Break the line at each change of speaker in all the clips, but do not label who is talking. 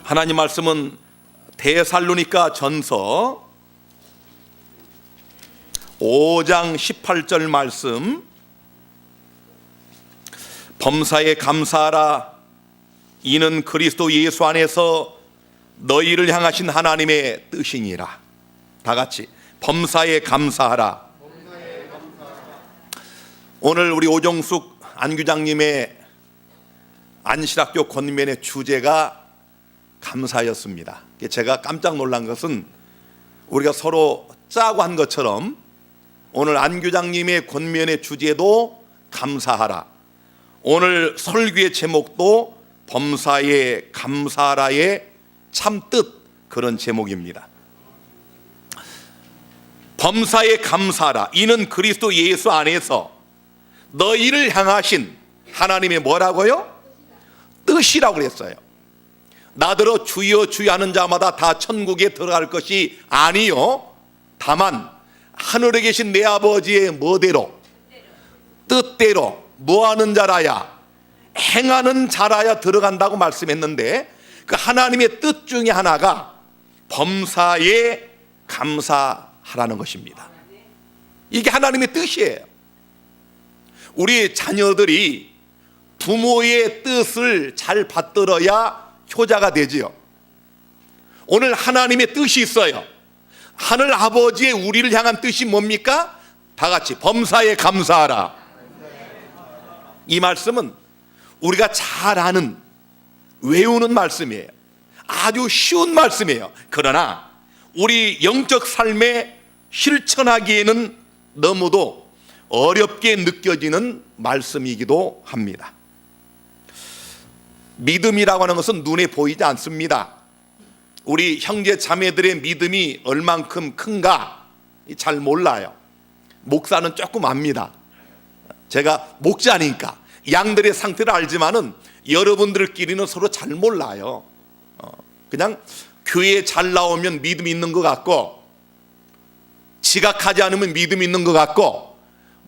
하나님 말씀은 데살로니가 전서 5장 18절 말씀, 범사에 감사하라. 이는 그리스도 예수 안에서 너희를 향하신 하나님의 뜻이니라. 다 같이 범사에 감사하라. 오늘 우리 오정숙 안규장님의 안실학교 권면의 주제가 감사였습니다. 제가 깜짝 놀란 것은 우리가 서로 짜고 한 것처럼 오늘 안규장님의 권면의 주제도 감사하라, 오늘 설교의 제목도 범사에 감사하라의 참뜻, 그런 제목입니다. 범사에 감사하라. 이는 그리스도 예수 안에서 너희를 향하신 하나님의 뭐라고요? 뜻이라고 그랬어요. 나더러 주여 주여 하는 자마다 다 천국에 들어갈 것이 아니요, 다만 하늘에 계신 내 아버지의 뭐대로, 뜻대로 뭐하는 자라야, 행하는 자라야 들어간다고 말씀했는데, 그 하나님의 뜻 중에 하나가 범사에 감사하라는 것입니다. 이게 하나님의 뜻이에요. 우리 자녀들이 부모의 뜻을 잘 받들어야 효자가 되지요. 오늘 하나님의 뜻이 있어요. 하늘 아버지의 우리를 향한 뜻이 뭡니까? 다 같이 범사에 감사하라. 이 말씀은 우리가 잘 아는, 외우는 말씀이에요. 아주 쉬운 말씀이에요. 그러나 우리 영적 삶에 실천하기에는 너무도 어렵게 느껴지는 말씀이기도 합니다. 믿음이라고 하는 것은 눈에 보이지 않습니다. 우리 형제 자매들의 믿음이 얼만큼 큰가 잘 몰라요. 목사는 조금 압니다. 제가 목자니까 양들의 상태를 알지만은 여러분들끼리는 서로 잘 몰라요. 그냥 교회에 잘 나오면 믿음이 있는 것 같고, 지각하지 않으면 믿음이 있는 것 같고,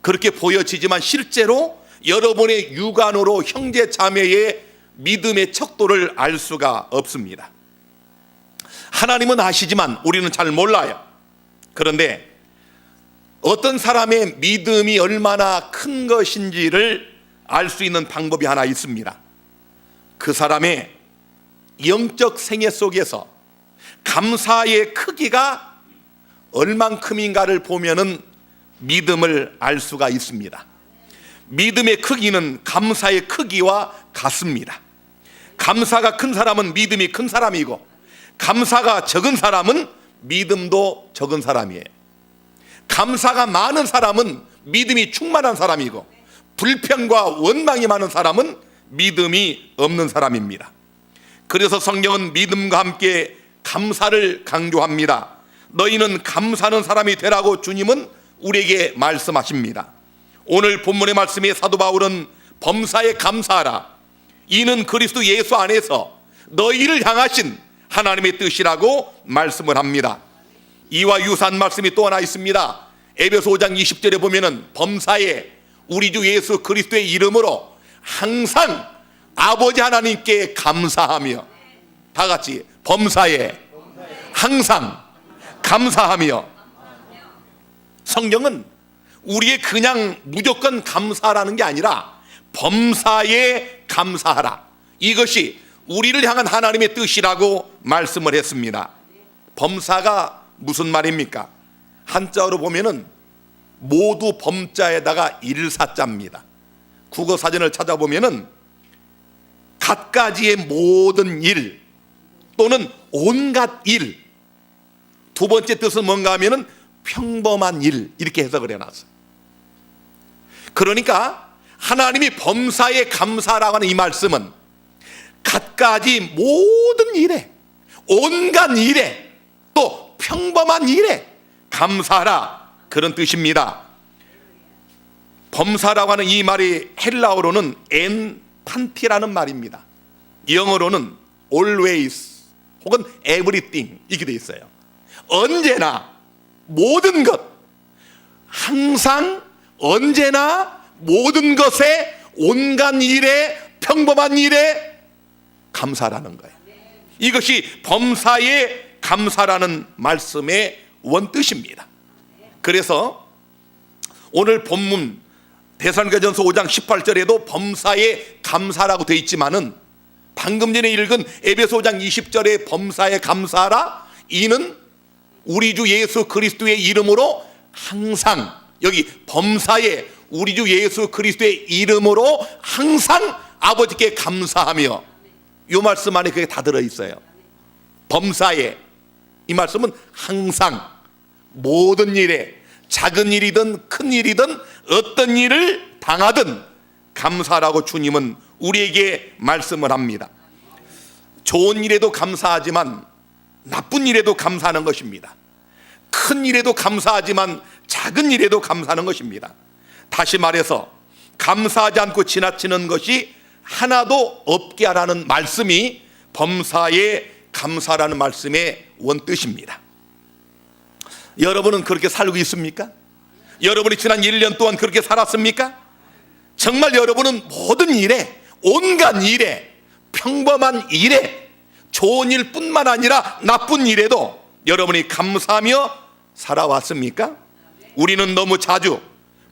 그렇게 보여지지만 실제로 여러분의 육안으로 형제 자매의 믿음의 척도를 알 수가 없습니다. 하나님은 아시지만 우리는 잘 몰라요. 그런데 어떤 사람의 믿음이 얼마나 큰 것인지를 알 수 있는 방법이 하나 있습니다. 그 사람의 영적 생애 속에서 감사의 크기가 얼만큼인가를 보면은 믿음을 알 수가 있습니다. 믿음의 크기는 감사의 크기와 같습니다. 감사가 큰 사람은 믿음이 큰 사람이고, 감사가 적은 사람은 믿음도 적은 사람이에요. 감사가 많은 사람은 믿음이 충만한 사람이고, 불평과 원망이 많은 사람은 믿음이 없는 사람입니다. 그래서 성경은 믿음과 함께 감사를 강조합니다. 너희는 감사하는 사람이 되라고 주님은 우리에게 말씀하십니다. 오늘 본문의 말씀에 사도 바울은 범사에 감사하라. 이는 그리스도 예수 안에서 너희를 향하신 하나님의 뜻이라고 말씀을 합니다. 이와 유사한 말씀이 또 하나 있습니다. 에베소 5장 20절에 보면은 범사에 우리 주 예수 그리스도의 이름으로 항상 아버지 하나님께 감사하며, 다 같이 범사에 항상 감사하며. 성경은 우리의 그냥 무조건 감사라는 게 아니라 범사에 감사하라, 이것이 우리를 향한 하나님의 뜻이라고 말씀을 했습니다. 범사가 무슨 말입니까? 한자어로 보면은 모두 범자에다가 일사자입니다. 국어사전을 찾아보면은 갖가지의 모든 일 또는 온갖 일, 두 번째 뜻은 뭔가 하면은 평범한 일, 이렇게 해석을 해놨어요. 그러니까 하나님이 범사에 감사라고 하는 이 말씀은 갖가지 모든 일에, 온갖 일에, 또 평범한 일에 감사하라, 그런 뜻입니다. 범사라고 하는 이 말이 헬라어로는 엔 판티라는 말입니다. 영어로는 always 혹은 everything 이렇게 돼 있어요. 언제나, 모든 것, 항상, 언제나, 모든 것에, 온갖 일에, 평범한 일에 감사라는 거예요. 이것이 범사에 감사라는 말씀의 원뜻입니다. 그래서 오늘 본문 데살로니가전서 5장 18절에도 범사에 감사라고 되어 있지만은 방금 전에 읽은 에베소 5장 20절에 범사에 감사하라, 이는 우리 주 예수 그리스도의 이름으로 항상, 여기 범사에 우리 주 예수 그리스도의 이름으로 항상 아버지께 감사하며, 이 말씀 안에 그게 다 들어있어요. 범사에, 이 말씀은 항상 모든 일에, 작은 일이든 큰 일이든 어떤 일을 당하든 감사라고 주님은 우리에게 말씀을 합니다. 좋은 일에도 감사하지만 나쁜 일에도 감사하는 것입니다. 큰 일에도 감사하지만 작은 일에도 감사하는 것입니다. 다시 말해서 감사하지 않고 지나치는 것이 하나도 없게 하라는 말씀이 범사에 감사라는 말씀의 원뜻입니다. 여러분은 그렇게 살고 있습니까? 여러분이 지난 1년 동안 그렇게 살았습니까? 정말 여러분은 모든 일에, 온갖 일에, 평범한 일에, 좋은 일뿐만 아니라 나쁜 일에도 여러분이 감사하며 살아왔습니까? 우리는 너무 자주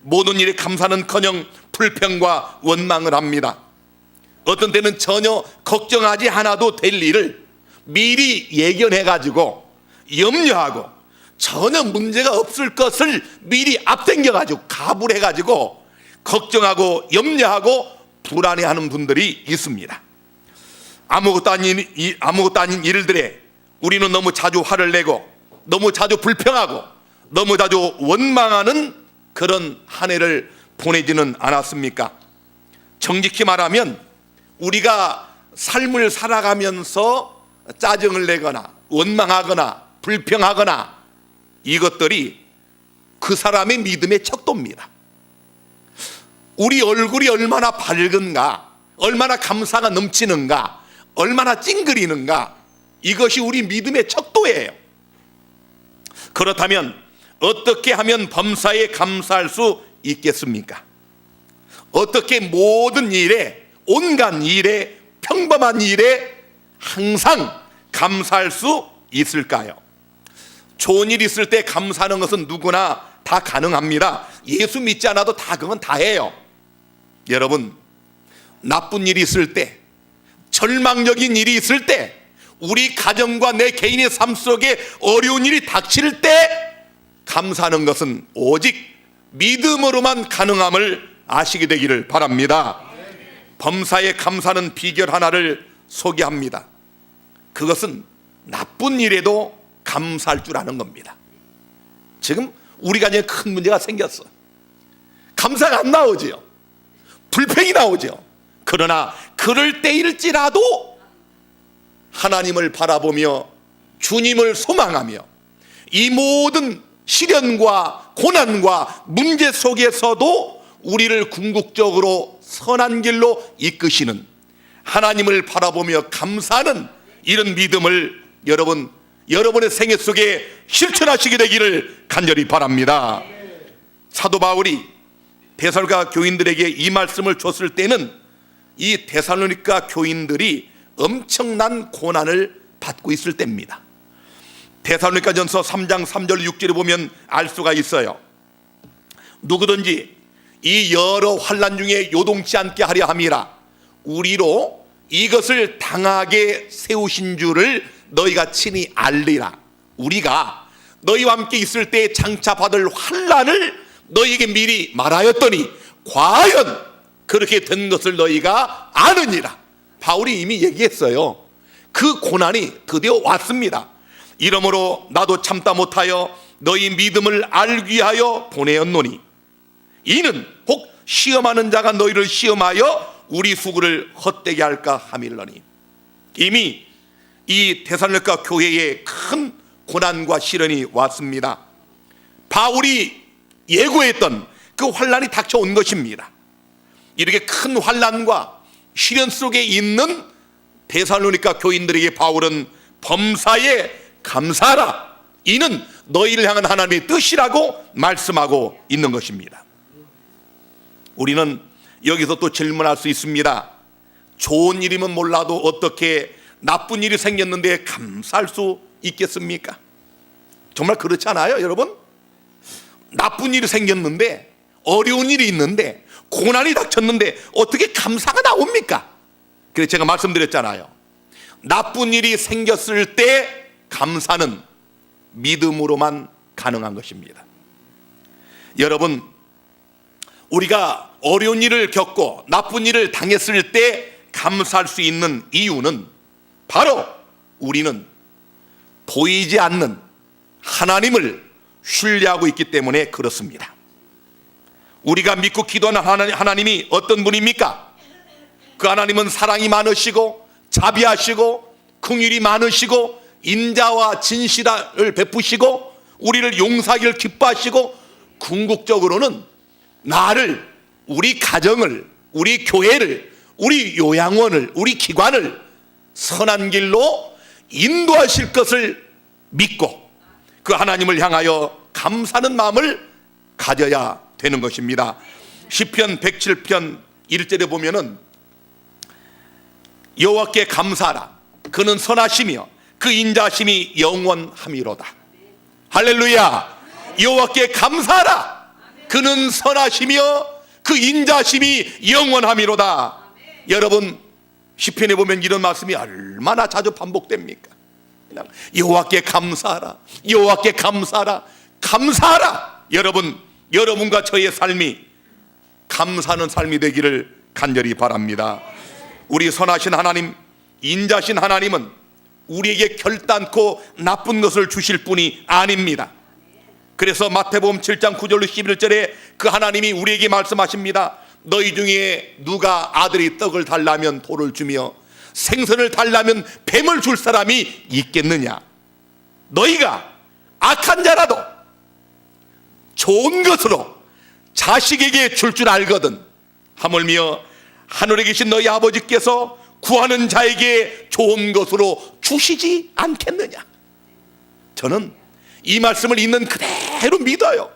모든 일에 감사는커녕 불평과 원망을 합니다. 어떤 때는 전혀 걱정하지 않아도 될 일을 미리 예견해가지고 염려하고 전혀 문제가 없을 것을 미리 앞당겨가지고 가불해가지고 걱정하고 염려하고 불안해하는 분들이 있습니다. 아무것도 아닌 일들에 우리는 너무 자주 화를 내고 너무 자주 불평하고 너무 자주 원망하는 그런 한 해를 보내지는 않았습니까? 정직히 말하면 우리가 삶을 살아가면서 짜증을 내거나 원망하거나 불평하거나 이것들이 그 사람의 믿음의 척도입니다. 우리 얼굴이 얼마나 밝은가, 얼마나 감사가 넘치는가, 얼마나 찡그리는가, 이것이 우리 믿음의 척도예요. 그렇다면 어떻게 하면 범사에 감사할 수 있겠습니까? 어떻게 모든 일에, 온갖 일에, 평범한 일에 항상 감사할 수 있을까요? 좋은 일 있을 때 감사하는 것은 누구나 다 가능합니다. 예수 믿지 않아도 다 그건 다 해요. 여러분, 나쁜 일이 있을 때, 절망적인 일이 있을 때, 우리 가정과 내 개인의 삶 속에 어려운 일이 닥칠 때 감사하는 것은 오직 믿음으로만 가능함을 아시게 되기를 바랍니다. 범사에 감사하는 비결 하나를 소개합니다. 그것은 나쁜 일에도 감사할 줄 아는 겁니다. 지금 우리 가정에 큰 문제가 생겼어. 감사가 안 나오지요. 불평이 나오죠. 그러나 그럴 때일지라도 하나님을 바라보며 주님을 소망하며 이 모든 시련과 고난과 문제 속에서도 우리를 궁극적으로 선한 길로 이끄시는 하나님을 바라보며 감사하는 이런 믿음을 여러분의 생애 속에 실천하시게 되기를 간절히 바랍니다. 사도 바울이 데살로니가 교인들에게 이 말씀을 줬을 때는 이 데살로니가 교인들이 엄청난 고난을 받고 있을 때입니다. 데살로니가전서 3장 3절 6절에 보면 알 수가 있어요. 누구든지 이 여러 환난 중에 요동치 않게 하려 함이라 우리로 이것을 당하게 세우신 줄을 너희가 친히 알리라. 우리가 너희와 함께 있을 때 장차 받을 환난을 너희에게 미리 말하였더니 과연 그렇게 된 것을 너희가 아느니라. 바울이 이미 얘기했어요. 그 고난이 드디어 왔습니다. 이러므로 나도 참다 못하여 너희 믿음을 알기 위하여 보내었노니 이는 혹 시험하는 자가 너희를 시험하여 우리 수고를 헛되게 할까 함일러니. 이미 이 데살로니가 교회에 큰 고난과 시련이 왔습니다. 바울이 예고했던 그 환난이 닥쳐온 것입니다. 이렇게 큰 환난과 시련 속에 있는 데살로니가 교인들에게 바울은 범사에 감사하라, 이는 너희를 향한 하나님의 뜻이라고 말씀하고 있는 것입니다. 우리는 여기서 또 질문할 수 있습니다. 좋은 일이면 몰라도 어떻게 나쁜 일이 생겼는데 감사할 수 있겠습니까? 정말 그렇지 않아요, 여러분? 나쁜 일이 생겼는데, 어려운 일이 있는데, 고난이 닥쳤는데 어떻게 감사가 나옵니까? 그래서 제가 말씀드렸잖아요. 나쁜 일이 생겼을 때 감사는 믿음으로만 가능한 것입니다. 여러분, 우리가 어려운 일을 겪고 나쁜 일을 당했을 때 감사할 수 있는 이유는 바로 우리는 보이지 않는 하나님을 신뢰하고 있기 때문에 그렇습니다. 우리가 믿고 기도하는 하나님이 어떤 분입니까? 그 하나님은 사랑이 많으시고 자비하시고 긍휼이 많으시고 인자와 진실을 베푸시고 우리를 용서하기를 기뻐하시고 궁극적으로는 나를, 우리 가정을, 우리 교회를, 우리 요양원을, 우리 기관을 선한 길로 인도하실 것을 믿고 그 하나님을 향하여 감사하는 마음을 가져야 되는 것입니다. 시편 107편 1절에 보면은 여호와께 감사하라, 그는 선하시며 그 인자심이 영원함이로다. 할렐루야. 여호와께 감사하라, 그는 선하시며 그 인자심이 영원함이로다. 여러분, 시편에 보면 이런 말씀이 얼마나 자주 반복됩니까? 그냥 여호와께 감사하라, 여호와께 감사하라, 감사하라. 여러분, 여러분과 저의 삶이 감사하는 삶이 되기를 간절히 바랍니다. 우리 선하신 하나님, 인자신 하나님은 우리에게 결단코 나쁜 것을 주실 분이 아닙니다. 그래서 마태복음 7장 9절로 11절에 그 하나님이 우리에게 말씀하십니다. 너희 중에 누가 아들이 떡을 달라면 돌을 주며 생선을 달라면 뱀을 줄 사람이 있겠느냐? 너희가 악한 자라도 좋은 것으로 자식에게 줄 줄 알거든 하물며 하늘에 계신 너희 아버지께서 구하는 자에게 좋은 것으로 주시지 않겠느냐? 저는 이 말씀을 있는 그대로 믿어요.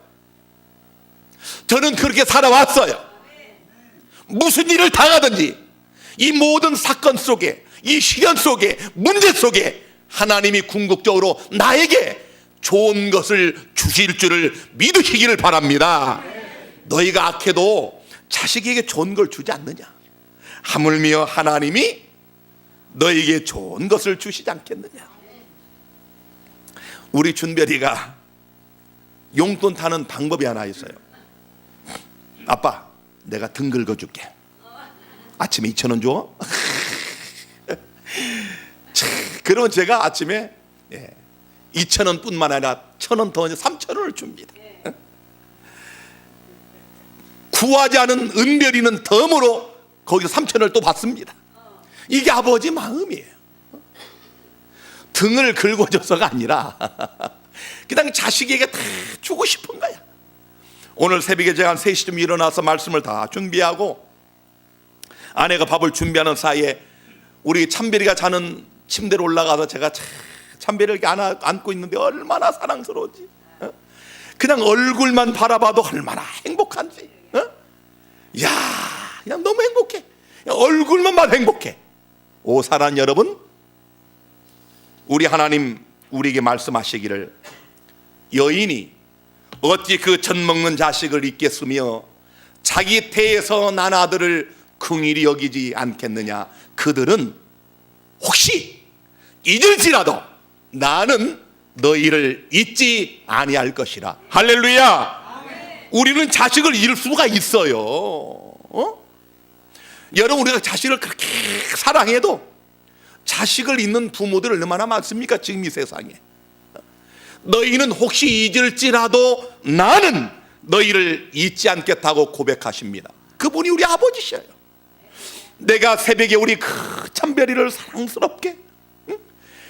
저는 그렇게 살아왔어요. 무슨 일을 당하든지 이 모든 사건 속에, 이 시련 속에, 문제 속에 하나님이 궁극적으로 나에게 좋은 것을 주실 줄을 믿으시기를 바랍니다. 너희가 악해도 자식에게 좋은 걸 주지 않느냐? 하물며 하나님이 너희에게 좋은 것을 주시지 않겠느냐? 우리 준별이가 용돈 타는 방법이 하나 있어요. 아빠, 내가 등 긁어줄게. 아침에 2,000원 줘? 그러면 제가 아침에 2,000원 뿐만 아니라 1,000원 더 3,000원을 줍니다. 구하지 않은 은별이는 덤으로 거기서 3,000원을 또 받습니다. 이게 아버지 마음이에요. 등을 긁어줘서가 아니라 그냥 자식에게 다 주고 싶은 거야. 오늘 새벽에 제가 한 3시쯤 일어나서 말씀을 다 준비하고 아내가 밥을 준비하는 사이에 우리 참별이가 자는 침대로 올라가서 제가 참별이를 안고 있는데 얼마나 사랑스러우지. 그냥 얼굴만 바라봐도 얼마나 행복한지. 야, 그냥 너무 행복해. 얼굴만 봐도 행복해. 오, 사랑하는 여러분, 우리 하나님 우리에게 말씀하시기를 여인이 어찌 그 젖 먹는 자식을 잊겠으며 자기 태에서 난 아들을 긍휼히 여기지 않겠느냐? 그들은 혹시 잊을지라도 나는 너희를 잊지 아니할 것이라. 할렐루야. 우리는 자식을 잃을 수가 있어요. 여러분, 우리가 자식을 그렇게 사랑해도 자식을 잃는 부모들 얼마나 많습니까? 지금 이 세상에. 너희는 혹시 잊을지라도 나는 너희를 잊지 않겠다고 고백하십니다. 그분이 우리 아버지셔요. 내가 새벽에 우리 그 참별이를 사랑스럽게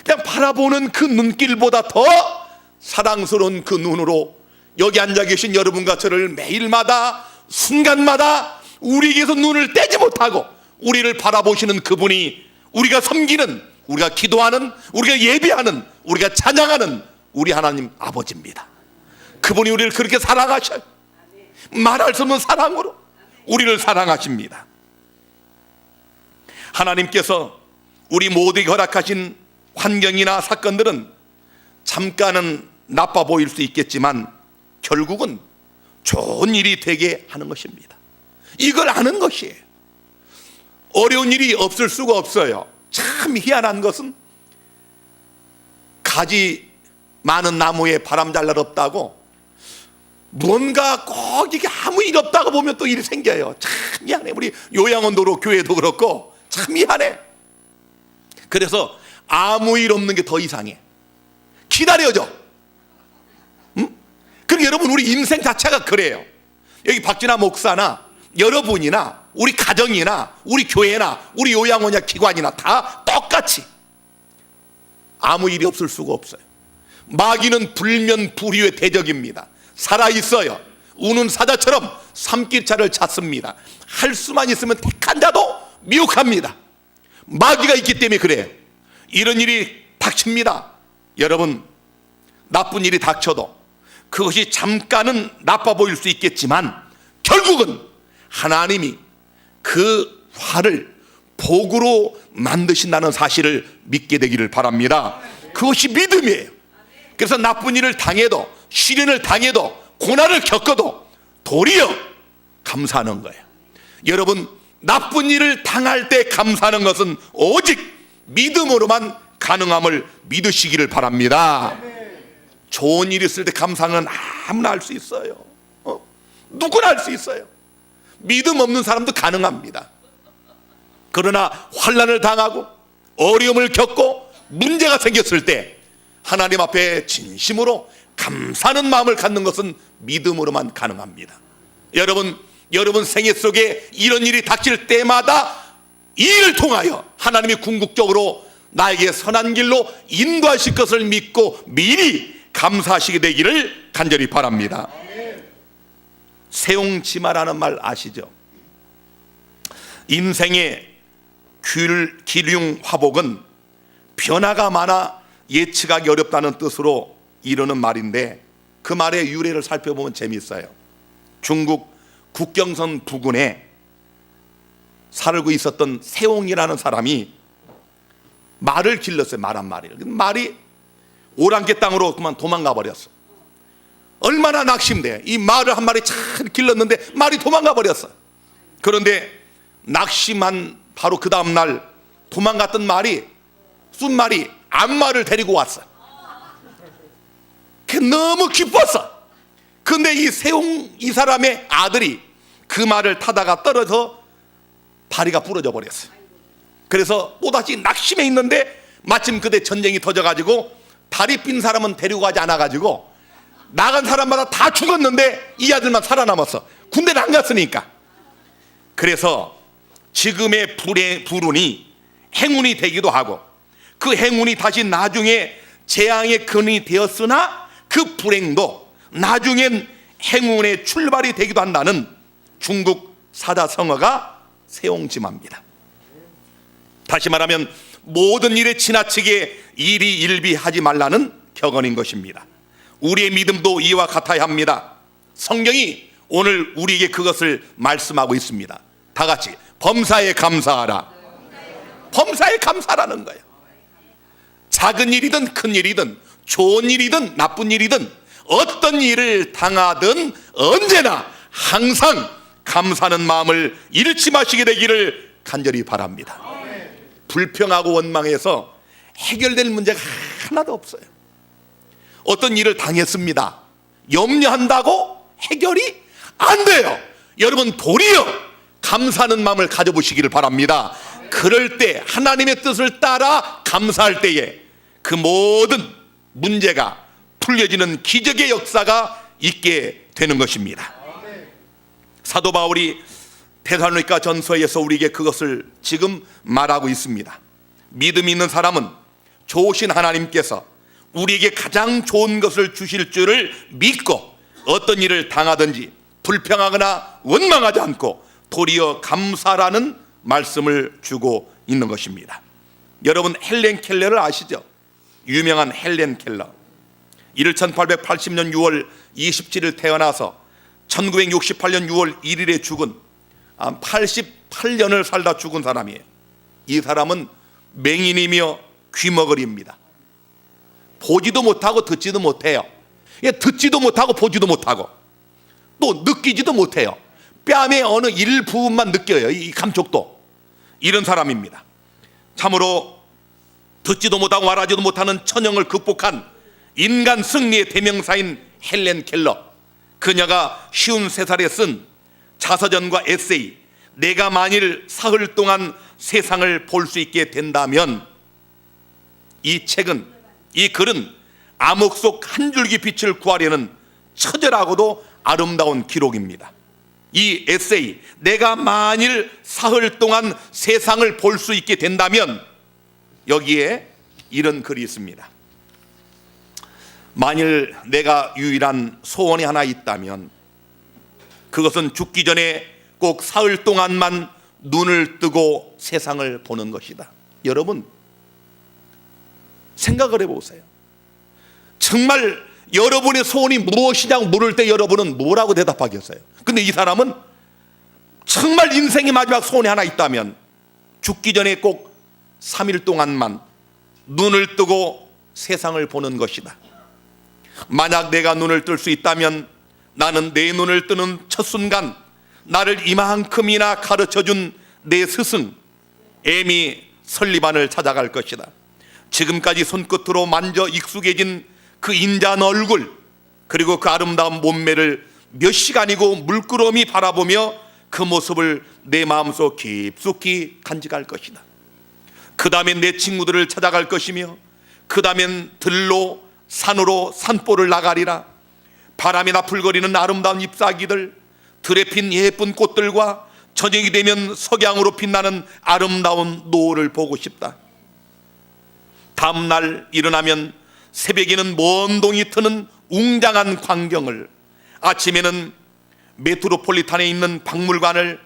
그냥 바라보는 그 눈길보다 더 사랑스러운 그 눈으로 여기 앉아 계신 여러분과 저를 매일마다 순간마다 우리에게서 눈을 떼지 못하고 우리를 바라보시는 그분이 우리가 섬기는, 우리가 기도하는, 우리가 예배하는, 우리가 찬양하는 우리 하나님 아버지입니다. 그분이 우리를 그렇게 사랑하셔요. 말할 수 없는 사랑으로 우리를 사랑하십니다. 하나님께서 우리 모두에게 허락하신 환경이나 사건들은 잠깐은 나빠 보일 수 있겠지만 결국은 좋은 일이 되게 하는 것입니다. 이걸 아는 것이에요. 어려운 일이 없을 수가 없어요. 참 희한한 것은 가지 많은 나무에 바람 잘 날 없다고, 뭔가 꼭 이게 아무 일 없다고 보면 또 일이 생겨요. 참 미안해. 우리 요양원도로 교회도 그렇고 참 미안해. 그래서 아무 일 없는 게 더 이상해. 기다려줘. 그럼 여러분, 우리 인생 자체가 그래요. 여기 박진아 목사나 여러분이나 우리 가정이나 우리 교회나 우리 요양원이나 기관이나 다 똑같이 아무 일이 없을 수가 없어요. 마귀는 불면불이의 대적입니다. 살아있어요. 우는 사자처럼 삼킬차를 찾습니다. 할 수만 있으면 택한 자도 미혹합니다. 마귀가 있기 때문에 그래요. 이런 일이 닥칩니다. 여러분, 나쁜 일이 닥쳐도 그것이 잠깐은 나빠 보일 수 있겠지만 결국은 하나님이 그 화를 복으로 만드신다는 사실을 믿게 되기를 바랍니다. 그것이 믿음이에요. 그래서 나쁜 일을 당해도, 시련을 당해도, 고난을 겪어도 도리어 감사하는 거예요. 여러분, 나쁜 일을 당할 때 감사하는 것은 오직 믿음으로만 가능함을 믿으시기를 바랍니다. 좋은 일이 있을 때 감사는 아무나 할 수 있어요. 누구나 할 수 있어요. 믿음 없는 사람도 가능합니다. 그러나 환난을 당하고 어려움을 겪고 문제가 생겼을 때 하나님 앞에 진심으로 감사하는 마음을 갖는 것은 믿음으로만 가능합니다. 여러분 생애 속에 이런 일이 닥칠 때마다 이 일을 통하여 하나님이 궁극적으로 나에게 선한 길로 인도하실 것을 믿고 미리 감사하시게 되기를 간절히 바랍니다. 세옹지마라는 말 아시죠? 인생의 기륭화복은 변화가 많아 예측하기 어렵다는 뜻으로 이르는 말인데, 그 말의 유래를 살펴보면 재미있어요. 중국 국경선 부근에 살고 있었던 세옹이라는 사람이 말을 길렀어요. 말 한 마리를. 말이 오랑캐 땅으로 그만 도망가 버렸어. 얼마나 낙심돼. 이 말을 한 마리 잘 길렀는데 말이 도망가 버렸어. 그런데 낙심한 바로 그 다음날 도망갔던 말이, 쏜말이 암말을 데리고 왔어. 너무 기뻤어. 근데 이 세옹, 이 사람의 아들이 그 말을 타다가 떨어져 다리가 부러져 버렸어. 그래서 또다시 낙심해 있는데 마침 그때 전쟁이 터져가지고 다리 삔 사람은 데리고 가지 않아가지고 나간 사람마다 다 죽었는데 이 아들만 살아남았어. 군대를 안 갔으니까. 그래서 지금의 불운이 행운이 되기도 하고, 그 행운이 다시 나중에 재앙의 근원이 되었으나 그 불행도 나중엔 행운의 출발이 되기도 한다는 중국 사자성어가 세옹지마입니다. 다시 말하면 모든 일에 지나치게 일희일비하지 말라는 격언인 것입니다. 우리의 믿음도 이와 같아야 합니다. 성경이 오늘 우리에게 그것을 말씀하고 있습니다. 다 같이 범사에 감사하라. 범사에 감사라는 거예요. 작은 일이든 큰 일이든 좋은 일이든 나쁜 일이든 어떤 일을 당하든 언제나 항상 감사하는 마음을 잃지 마시게 되기를 간절히 바랍니다. 불평하고 원망해서 해결될 문제가 하나도 없어요. 어떤 일을 당했습니다. 염려한다고 해결이 안 돼요. 여러분, 도리어 감사하는 마음을 가져보시기를 바랍니다. 그럴 때 하나님의 뜻을 따라 감사할 때에 그 모든 문제가 풀려지는 기적의 역사가 있게 되는 것입니다. 사도 바울이 데살로니가 전서에서 우리에게 그것을 지금 말하고 있습니다. 믿음 있는 사람은 좋으신 하나님께서 우리에게 가장 좋은 것을 주실 줄을 믿고 어떤 일을 당하든지 불평하거나 원망하지 않고 도리어 감사라는 말씀을 주고 있는 것입니다. 여러분, 헬렌 켈러를 아시죠? 유명한 헬렌 켈러. 이를 1880년 6월 27일 태어나서 1968년 6월 1일에 죽은 88년을 살다 죽은 사람이에요. 이 사람은 맹인이며 귀머거리입니다. 보지도 못하고 듣지도 못해요. 듣지도 못하고 보지도 못하고 또 느끼지도 못해요. 뺨의 어느 일부분만 느껴요. 이 감촉도. 이런 사람입니다. 참으로 듣지도 못하고 말하지도 못하는 천형을 극복한 인간 승리의 대명사인 헬렌 켈러. 그녀가 53살에 쓴 자서전과 에세이 내가 만일 사흘 동안 세상을 볼 수 있게 된다면, 이 책은, 이 글은 암흑 속 한 줄기 빛을 구하려는 처절하고도 아름다운 기록입니다. 이 에세이 내가 만일 사흘 동안 세상을 볼 수 있게 된다면, 여기에 이런 글이 있습니다. 만일 내가 유일한 소원이 하나 있다면 그것은 죽기 전에 꼭 사흘 동안만 눈을 뜨고 세상을 보는 것이다. 여러분 생각을 해보세요. 정말 여러분의 소원이 무엇이냐고 물을 때 여러분은 뭐라고 대답하겠어요? 근데 이 사람은 정말 인생의 마지막 소원이 하나 있다면 죽기 전에 꼭 3일 동안만 눈을 뜨고 세상을 보는 것이다. 만약 내가 눈을 뜰 수 있다면 나는 내 눈을 뜨는 첫 순간 나를 이만큼이나 가르쳐준 내 스승 에미 설리반을 찾아갈 것이다. 지금까지 손끝으로 만져 익숙해진 그 인자한 얼굴, 그리고 그 아름다운 몸매를 몇 시간이고 물끄러미 바라보며 그 모습을 내 마음속 깊숙이 간직할 것이다. 그 다음엔 내 친구들을 찾아갈 것이며, 그 다음엔 들로 산으로 산보를 나가리라. 바람이 나풀거리는 아름다운 잎사귀들, 들에 핀 예쁜 꽃들과 저녁이 되면 석양으로 빛나는 아름다운 노을을 보고 싶다. 다음날 일어나면 새벽에는 먼 동이 트는 웅장한 광경을, 아침에는 메트로폴리탄에 있는 박물관을,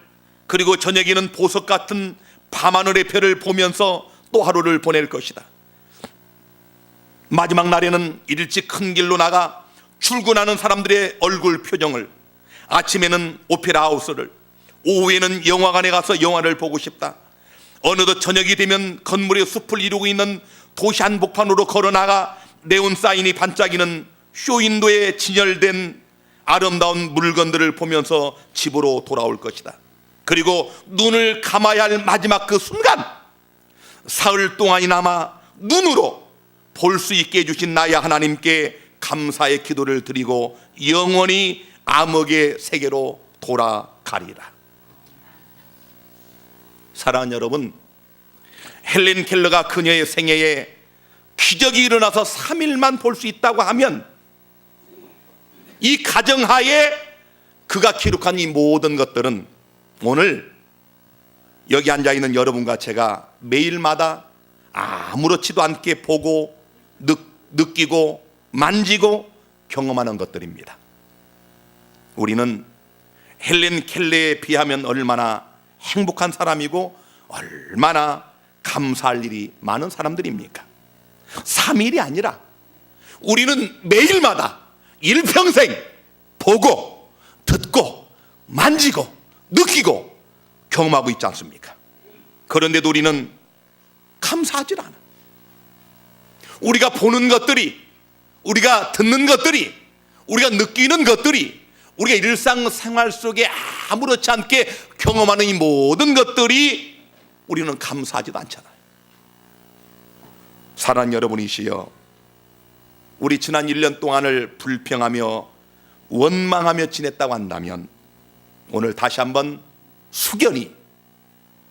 그리고 저녁에는 보석 같은 밤하늘의 별을 보면서 또 하루를 보낼 것이다. 마지막 날에는 일찍 큰 길로 나가 출근하는 사람들의 얼굴 표정을, 아침에는 오페라 하우스를, 오후에는 영화관에 가서 영화를 보고 싶다. 어느덧 저녁이 되면 건물의 숲을 이루고 있는 도시 한복판으로 걸어나가 네온 사인이 반짝이는 쇼윈도에 진열된 아름다운 물건들을 보면서 집으로 돌아올 것이다. 그리고 눈을 감아야 할 마지막 그 순간, 사흘 동안이나마 눈으로 볼 수 있게 해주신 나의 하나님께 감사의 기도를 드리고 영원히 암흑의 세계로 돌아가리라. 사랑하는 여러분, 헬렌 켈러가 그녀의 생애에 기적이 일어나서 3일만 볼 수 있다고 하면, 이 가정하에 그가 기록한 이 모든 것들은 오늘 여기 앉아있는 여러분과 제가 매일마다 아무렇지도 않게 보고 느끼고 만지고 경험하는 것들입니다. 우리는 헬렌 켈러에 비하면 얼마나 행복한 사람이고 얼마나 감사할 일이 많은 사람들입니까? 3일이 아니라 우리는 매일마다 일평생 보고 듣고 만지고 느끼고 경험하고 있지 않습니까? 그런데도 우리는 감사하지 않아. 우리가 보는 것들이, 우리가 듣는 것들이, 우리가 느끼는 것들이, 우리가 일상생활 속에 아무렇지 않게 경험하는 이 모든 것들이 우리는 감사하지도 않잖아요. 사랑하는 여러분이시여, 우리 지난 1년 동안을 불평하며 원망하며 지냈다고 한다면 오늘 다시 한번 숙연히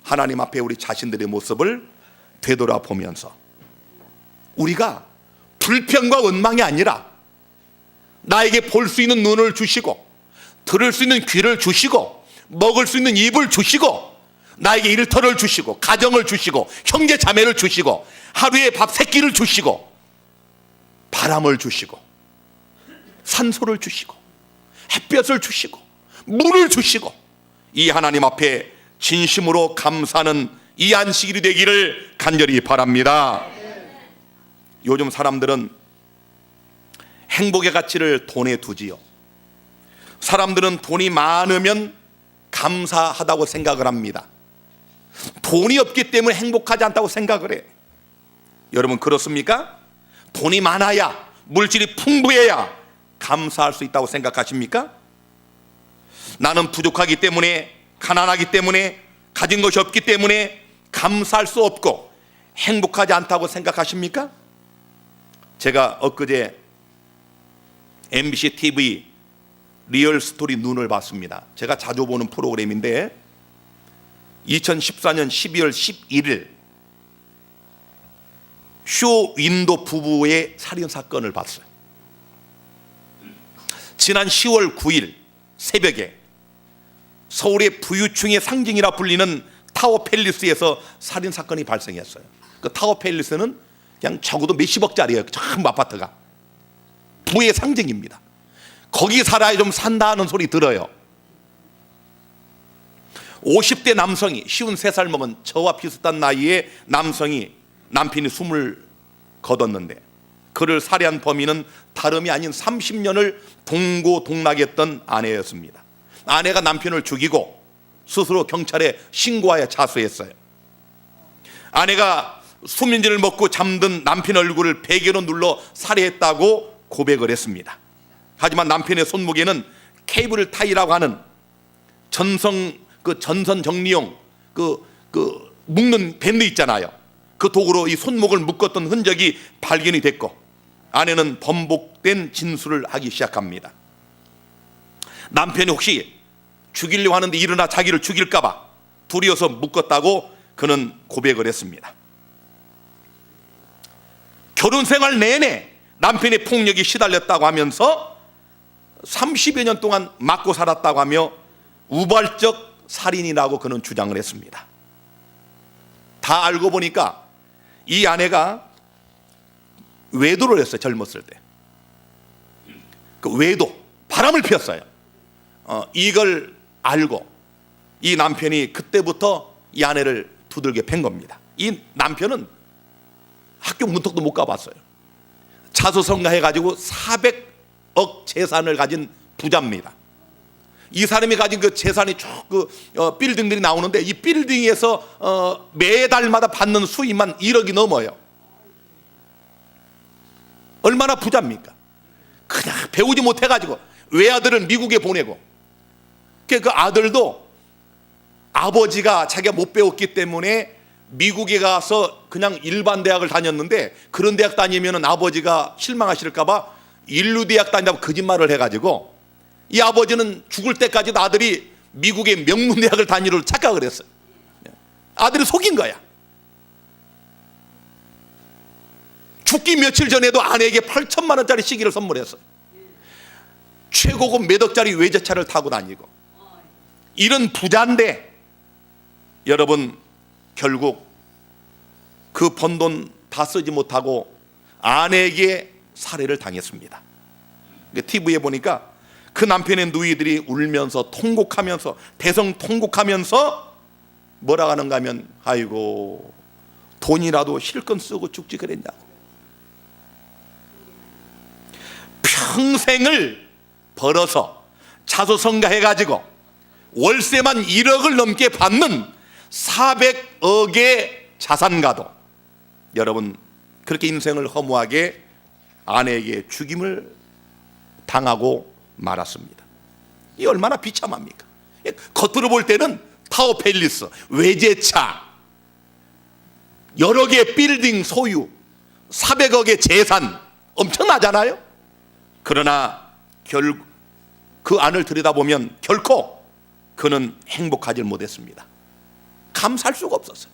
하나님 앞에 우리 자신들의 모습을 되돌아보면서 우리가 불평과 원망이 아니라 나에게 볼 수 있는 눈을 주시고 들을 수 있는 귀를 주시고 먹을 수 있는 입을 주시고 나에게 일터를 주시고 가정을 주시고 형제 자매를 주시고 하루에 밥 3끼를 주시고 바람을 주시고 산소를 주시고 햇볕을 주시고 물을 주시고 이 하나님 앞에 진심으로 감사하는 이 안식일이 되기를 간절히 바랍니다. 요즘 사람들은 행복의 가치를 돈에 두지요. 사람들은 돈이 많으면 감사하다고 생각을 합니다. 돈이 없기 때문에 행복하지 않다고 생각을 해. 여러분 그렇습니까? 돈이 많아야, 물질이 풍부해야 감사할 수 있다고 생각하십니까? 나는 부족하기 때문에, 가난하기 때문에, 가진 것이 없기 때문에 감사할 수 없고 행복하지 않다고 생각하십니까? 제가 엊그제 MBC TV 리얼스토리 눈을 봤습니다. 제가 자주 보는 프로그램인데 2014년 12월 11일 쇼 윈도 부부의 살인사건을 봤어요. 지난 10월 9일 새벽에 서울의 부유층의 상징이라 불리는 타워 팰리스에서 살인사건이 발생했어요. 그 타워 팰리스는 그냥 적어도 몇십억짜리예요. 참 아파트가. 부의 상징입니다. 거기 살아야 좀 산다는 소리 들어요. 50대 남성이, 53살 먹은 저와 비슷한 나이의 남성이 남편이 숨을 거뒀는데 그를 살해한 범인은 다름이 아닌 30년을 동고동락했던 아내였습니다. 아내가 남편을 죽이고 스스로 경찰에 신고하여 자수했어요. 아내가 수면제를 먹고 잠든 남편 얼굴을 베개로 눌러 살해했다고 고백을 했습니다. 하지만 남편의 손목에는 케이블 타이라고 하는 전선 정리용 묶는 밴드 있잖아요. 그 도구로 이 손목을 묶었던 흔적이 발견이 됐고 아내는 번복된 진술을 하기 시작합니다. 남편이 혹시 죽이려고 하는데 일어나 자기를 죽일까봐 두려워서 묶었다고 그는 고백을 했습니다. 결혼 생활 내내 남편의 폭력이 시달렸다고 하면서 30여 년 동안 맞고 살았다고 하며 우발적 살인이라고 그는 주장을 했습니다. 다 알고 보니까 이 아내가 외도를 했어요. 젊었을 때. 그 외도, 바람을 피웠어요. 이걸 알고 이 남편이 그때부터 이 아내를 두들겨 팬 겁니다. 이 남편은 학교 문턱도 못 가봤어요. 자수성가해가지고 400억 재산을 가진 부자입니다. 이 사람이 가진 그 재산이 쭉 빌딩들이 나오는데 이 빌딩에서 매달마다 받는 수입만 1억이 넘어요. 얼마나 부자입니까? 그냥 배우지 못해가지고 외아들을 미국에 보내고 그 아들도 아버지가 자기가 못 배웠기 때문에 미국에 가서 그냥 일반 대학을 다녔는데 그런 대학 다니면 아버지가 실망하실까봐 인류대학 다닌다고 거짓말을 해가지고 이 아버지는 죽을 때까지도 아들이 미국의 명문대학을 다니를 착각을 했어요. 아들이 속인 거야. 죽기 며칠 전에도 아내에게 8천만 원짜리 시계를 선물했어요. 최고급 몇 억짜리 외제차를 타고 다니고 이런 부자인데 여러분 결국 그 번 돈 다 쓰지 못하고 아내에게 살해를 당했습니다. TV에 보니까 그 남편의 누이들이 울면서 통곡하면서 대성통곡하면서 뭐라 하는가 하면 아이고 돈이라도 실컷 쓰고 죽지 그랬냐고. 평생을 벌어서 자수성가해가지고 월세만 1억을 넘게 받는 400억의 자산가도 여러분 그렇게 인생을 허무하게 아내에게 죽임을 당하고 말았습니다. 이 얼마나 비참합니까? 겉으로 볼 때는 타워 팰리스, 외제차, 여러 개의 빌딩 소유, 400억의 재산 엄청나잖아요. 그러나 그 안을 들여다보면 결코 그는 행복하지 못했습니다. 감사할 수가 없었어요.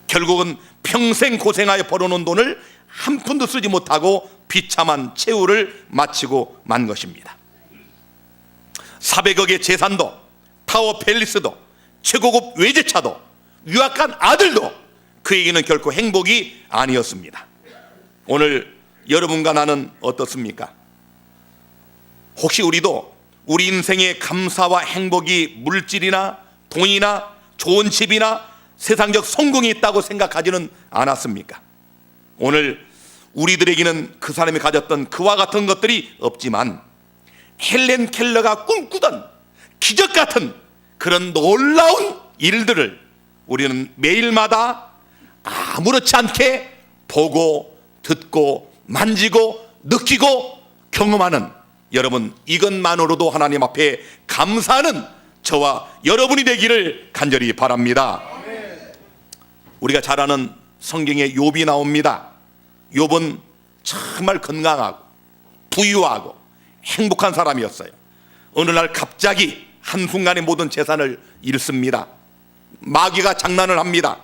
결국은 평생 고생하여 벌어놓은 돈을 한 푼도 쓰지 못하고 비참한 최후를 마치고 만 것입니다. 400억의 재산도 타워 팰리스도 최고급 외제차도 유학한 아들도 그에게는 결코 행복이 아니었습니다. 오늘 여러분과 나는 어떻습니까? 혹시 우리도 우리 인생의 감사와 행복이 물질이나 돈이나 좋은 집이나 세상적 성공이 있다고 생각하지는 않았습니까? 오늘 우리들에게는 그 사람이 가졌던 그와 같은 것들이 없지만 헬렌 켈러가 꿈꾸던 기적 같은 그런 놀라운 일들을 우리는 매일마다 아무렇지 않게 보고 듣고 만지고 느끼고 경험하는, 여러분 이것만으로도 하나님 앞에 감사하는 저와 여러분이 되기를 간절히 바랍니다. 우리가 잘 아는 성경에 욥이 나옵니다. 욥은 정말 건강하고 부유하고 행복한 사람이었어요. 어느 날 갑자기 한순간에 모든 재산을 잃습니다. 마귀가 장난을 합니다.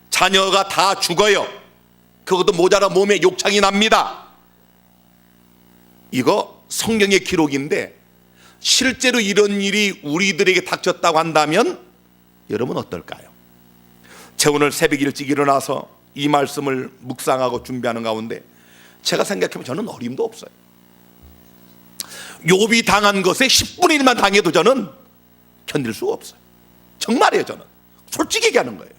자녀가 다 죽어요. 그것도 모자라 몸에 욕창이 납니다. 이거 성경의 기록인데 실제로 이런 일이 우리들에게 닥쳤다고 한다면 여러분 어떨까요? 제가 오늘 새벽 일찍 일어나서 이 말씀을 묵상하고 준비하는 가운데 제가 생각해보면 저는 어림도 없어요. 욥이 당한 것에 10분의 1만 당해도 저는 견딜 수가 없어요. 정말이에요. 저는 솔직히 얘기하는 거예요.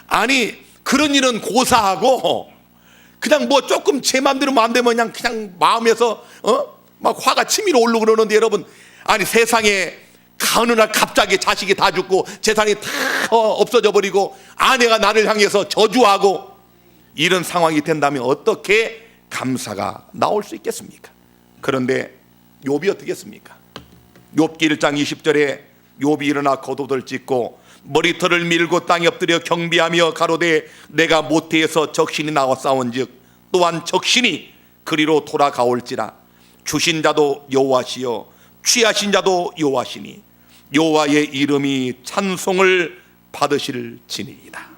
아니 그런 일은 고사하고 그냥 뭐 조금 제 마음대로 안 되면 그냥 마음에서 막 화가 치밀어 오르고 그러는데, 여러분 아니 세상에 어느 날 갑자기 자식이 다 죽고 재산이 다 없어져 버리고 아내가 나를 향해서 저주하고 이런 상황이 된다면 어떻게 감사가 나올 수 있겠습니까? 그런데 욥이 어떻게 했습니까? 욥기 1장 20절에 욥이 일어나 겉옷을 찢고 머리털을 밀고 땅에 엎드려 경비하며 가로되 내가 모태에서 적신이 나와 싸운즉 또한 적신이 그리로 돌아가올지라. 주신 자도 여호와시요 취하신 자도 여호와시니 여호와의 이름이 찬송을 받으실지니이다.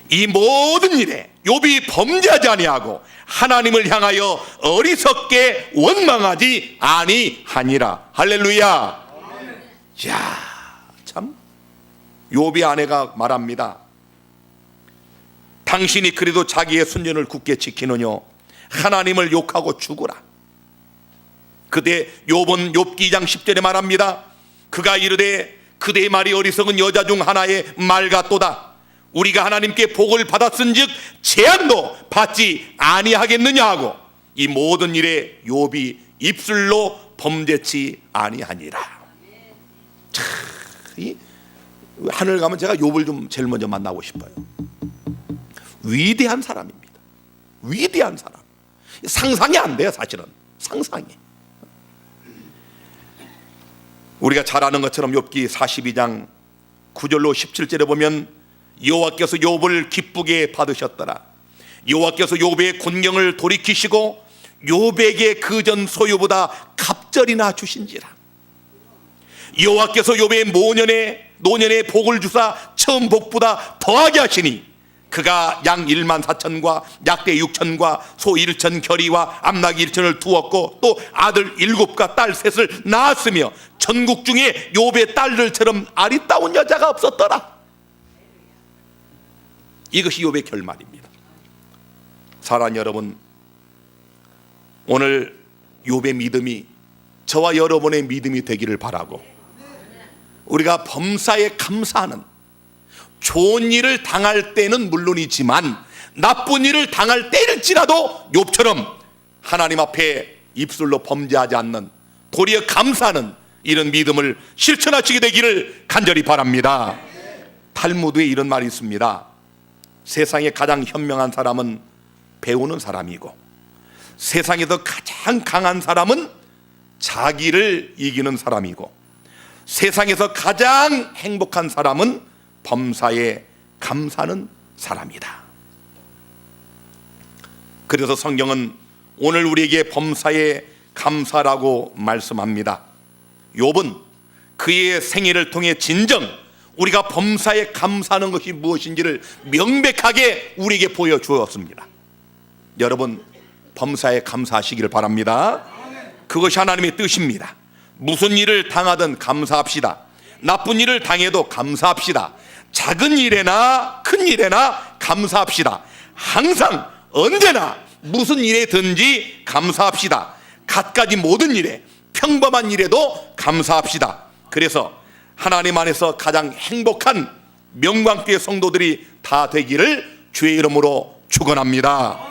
이 모든 일에 욥이 범죄하지 아니하고 하나님을 향하여 어리석게 원망하지 아니하니라. 할렐루야. 야, 참 욥의 아내가 말합니다. 당신이 그래도 자기의 순전을 굳게 지키느뇨 하나님을 욕하고 죽으라. 그때 욥은 욥기 2장 10절에 말합니다. 그가 이르되 그대의 말이 어리석은 여자 중 하나의 말 같도다. 우리가 하나님께 복을 받았은즉 재앙도 받지 아니하겠느냐 하고 이 모든 일에 욥이 입술로 범죄치 아니하니라. 참, 이 하늘 가면 제가 욥을 좀 제일 먼저 만나고 싶어요. 위대한 사람입니다. 위대한 사람. 상상이 안 돼요. 사실은 상상이. 우리가 잘 아는 것처럼 욥기 42장 9절로 17절에 보면 여호와께서 욥을 기쁘게 받으셨더라. 여호와께서 욥의 곤경을 돌이키시고 욥에게 그전 소유보다 갑절이나 주신지라. 여호와께서 욥의 노년에 복을 주사 처음 복보다 더하게 하시니 그가 양 1만 4천과 약대 6천과 소 1천 결의와 암낙 1천을 두었고 또 아들 7과 딸 3을 낳았으며 전국 중에 욥의 딸들처럼 아리따운 여자가 없었더라. 이것이 욥의 결말입니다. 사랑하는 여러분, 오늘 욥의 믿음이 저와 여러분의 믿음이 되기를 바라고, 우리가 범사에 감사하는, 좋은 일을 당할 때는 물론이지만 나쁜 일을 당할 때일지라도 욥처럼 하나님 앞에 입술로 범죄하지 않는, 도리어 감사하는 이런 믿음을 실천하시게 되기를 간절히 바랍니다. 탈무드에 이런 말이 있습니다. 세상에 가장 현명한 사람은 배우는 사람이고 세상에서 가장 강한 사람은 자기를 이기는 사람이고 세상에서 가장 행복한 사람은 범사에 감사하는 사람이다. 그래서 성경은 오늘 우리에게 범사에 감사라고 말씀합니다. 욥은 그의 생애를 통해 진정 우리가 범사에 감사하는 것이 무엇인지를 명백하게 우리에게 보여주었습니다. 여러분, 범사에 감사하시기를 바랍니다. 그것이 하나님의 뜻입니다. 무슨 일을 당하든 감사합시다. 나쁜 일을 당해도 감사합시다. 작은 일에나 큰 일에나 감사합시다. 항상 언제나 무슨 일에든지 감사합시다. 갖가지 모든 일에, 평범한 일에도 감사합시다. 그래서 하나님 안에서 가장 행복한 명광교회 성도들이 다 되기를 주의 이름으로 축원합니다.